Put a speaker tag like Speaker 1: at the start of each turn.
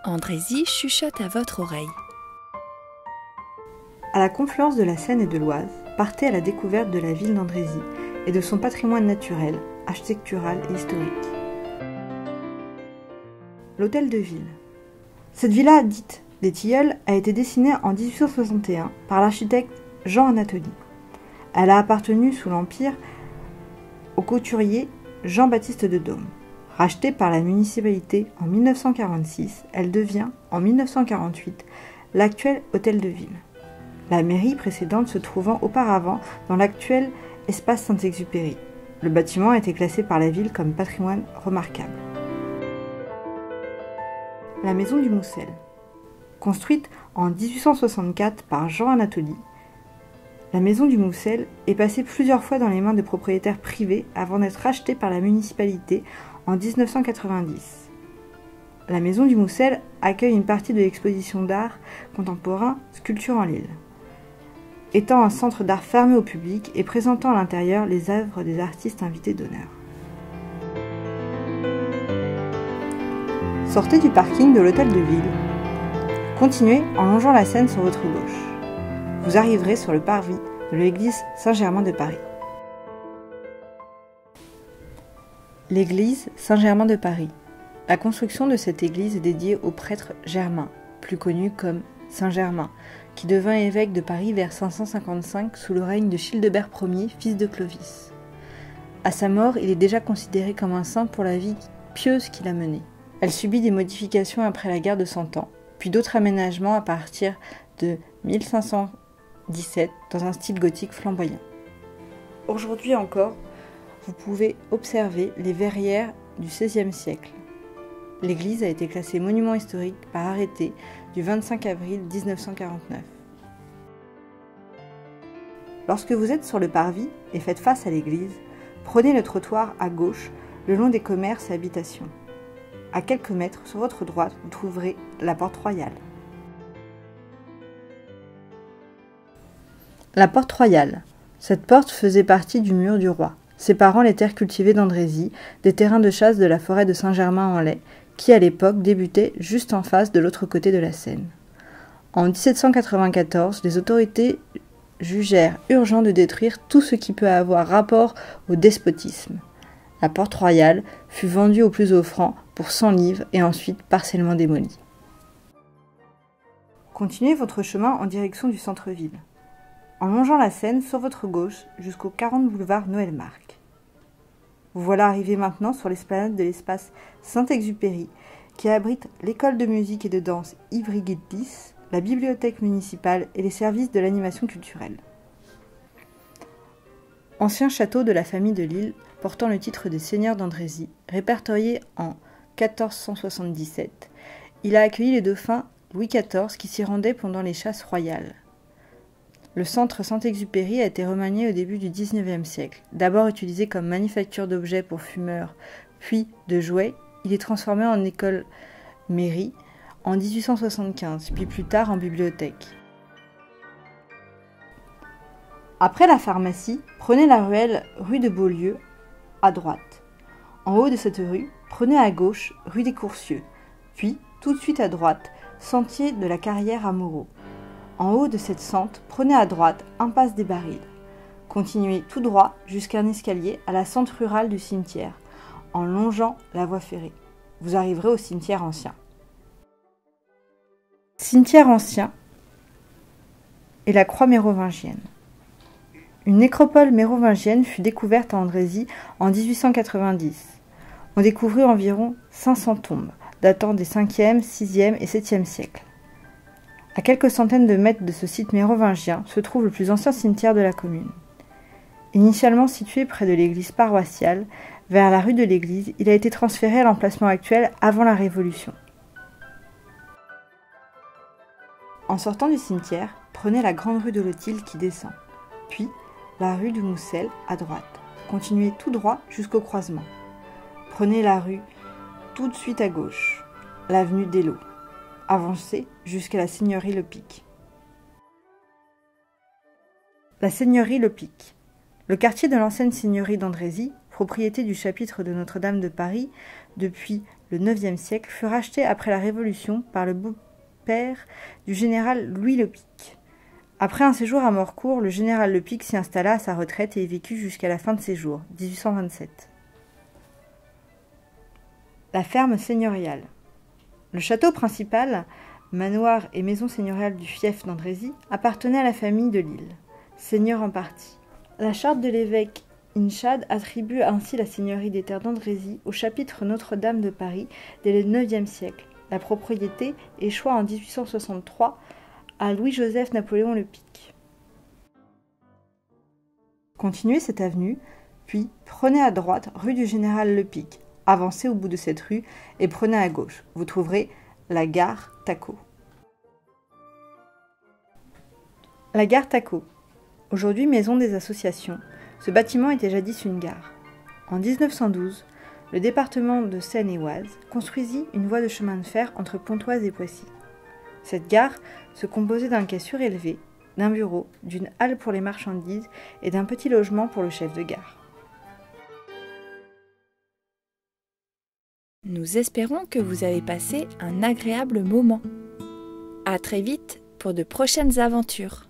Speaker 1: Andrézy chuchote à votre oreille.
Speaker 2: À la confluence de la Seine et de l'Oise, partez à la découverte de la ville d'Andrézy et de son patrimoine naturel, architectural et historique. L'hôtel de ville. Cette villa dite des Tilleuls a été dessinée en 1861 par l'architecte Jean Anatoli. Elle a appartenu sous l'Empire au couturier Jean-Baptiste de Daume. Rachetée par la municipalité en 1946, elle devient, en 1948, l'actuel hôtel de ville. La mairie précédente se trouvant auparavant dans l'actuel espace Saint-Exupéry. Le bâtiment a été classé par la ville comme patrimoine remarquable. La maison du Moussel. Construite en 1864 par Jean Anatoli, la maison du Moussel est passée plusieurs fois dans les mains de propriétaires privés avant d'être rachetée par la municipalité en 1990. La maison du Moussel accueille une partie de l'exposition d'art contemporain Sculpture en Lille. Étant un centre d'art fermé au public et présentant à l'intérieur les œuvres des artistes invités d'honneur. Sortez du parking de l'hôtel de ville. Continuez en longeant la Seine sur votre gauche. Vous arriverez sur le parvis de l'église Saint-Germain de Paris. L'église Saint-Germain de Paris. La construction de cette église est dédiée au prêtre Germain, plus connu comme Saint Germain, qui devint évêque de Paris vers 555 sous le règne de Childebert Ier, fils de Clovis. À sa mort, il est déjà considéré comme un saint pour la vie pieuse qu'il a menée. Elle subit des modifications après la guerre de Cent Ans, puis d'autres aménagements à partir de 1517 dans un style gothique flamboyant. Aujourd'hui encore, vous pouvez observer les verrières du XVIe siècle. L'église a été classée monument historique par arrêté du 25 avril 1949. Lorsque vous êtes sur le parvis et faites face à l'église, prenez le trottoir à gauche le long des commerces et habitations. À quelques mètres sur votre droite, vous trouverez la porte royale. La porte royale. Cette porte faisait partie du mur du roi, séparant les terres cultivées d'Andrézy des terrains de chasse de la forêt de Saint-Germain-en-Laye, qui à l'époque débutait juste en face de l'autre côté de la Seine. En 1794, les autorités jugèrent urgent de détruire tout ce qui peut avoir rapport au despotisme. La porte royale fut vendue au plus offrant pour 100 livres et ensuite partiellement démolie. Continuez votre chemin en direction du centre-ville, en longeant la Seine sur votre gauche jusqu'au 40 boulevard Noël-Marc. Vous voilà arrivé maintenant sur l'esplanade de l'espace Saint-Exupéry, qui abrite l'école de musique et de danse Ivry-Guiltis, la bibliothèque municipale et les services de l'animation culturelle. Ancien château de la famille de Lille, portant le titre de seigneur d'Andrézy, répertorié en 1477, il a accueilli les dauphins Louis XIV qui s'y rendaient pendant les chasses royales. Le centre Saint-Exupéry a été remanié au début du XIXe siècle. D'abord utilisé comme manufacture d'objets pour fumeurs, puis de jouets, il est transformé en école-mairie en 1875, puis plus tard en bibliothèque. Après la pharmacie, prenez la ruelle rue de Beaulieu à droite. En haut de cette rue, prenez à gauche rue des Coursieux, puis tout de suite à droite, sentier de la Carrière à Moreau. En haut de cette sente, prenez à droite impasse des Barils. Continuez tout droit jusqu'à un escalier à la sente rurale du cimetière, en longeant la voie ferrée. Vous arriverez au cimetière ancien. Cimetière ancien et la croix mérovingienne. Une nécropole mérovingienne fut découverte à Andrézy en 1890. On découvrit environ 500 tombes, datant des 5e, 6e et 7e siècles. À quelques centaines de mètres de ce site mérovingien se trouve le plus ancien cimetière de la commune. Initialement situé près de l'église paroissiale, vers la rue de l'église, il a été transféré à l'emplacement actuel avant la Révolution. En sortant du cimetière, prenez la grande rue de Lothil qui descend, puis la rue du Moussel à droite. Continuez tout droit jusqu'au croisement. Prenez la rue tout de suite à gauche, l'avenue d'Eylau. Avancez jusqu'à la seigneurie Le Pic. La seigneurie Le Pic. Le quartier de l'ancienne seigneurie d'Andrézy propriété du chapitre de Notre-Dame de Paris depuis le IXe siècle, fut rachetée après la Révolution par le beau-père du général Louis Lepic. Après un séjour à Morcourt, le général Lepic s'y installa à sa retraite et y vécut jusqu'à la fin de ses jours, 1827. La ferme seigneuriale. Le château principal, manoir et maison seigneuriale du fief d'Andrézy, appartenait à la famille de Lille, seigneur en partie. La charte de l'évêque Inchad attribue ainsi la seigneurie des terres d'Andrézy au chapitre Notre-Dame de Paris dès le IXe siècle. La propriété échoua en 1863 à Louis-Joseph Napoléon Lepic. Continuez cette avenue, puis prenez à droite rue du Général Lepic. Avancez au bout de cette rue et prenez à gauche. Vous trouverez la gare Tacot. La gare Tacot. Aujourd'hui maison des associations, ce bâtiment était jadis une gare. En 1912, le département de Seine-et-Oise construisit une voie de chemin de fer entre Pontoise et Poissy. Cette gare se composait d'un quai surélevé, d'un bureau, d'une halle pour les marchandises et d'un petit logement pour le chef de gare.
Speaker 1: Nous espérons que vous avez passé un agréable moment. À très vite pour de prochaines aventures.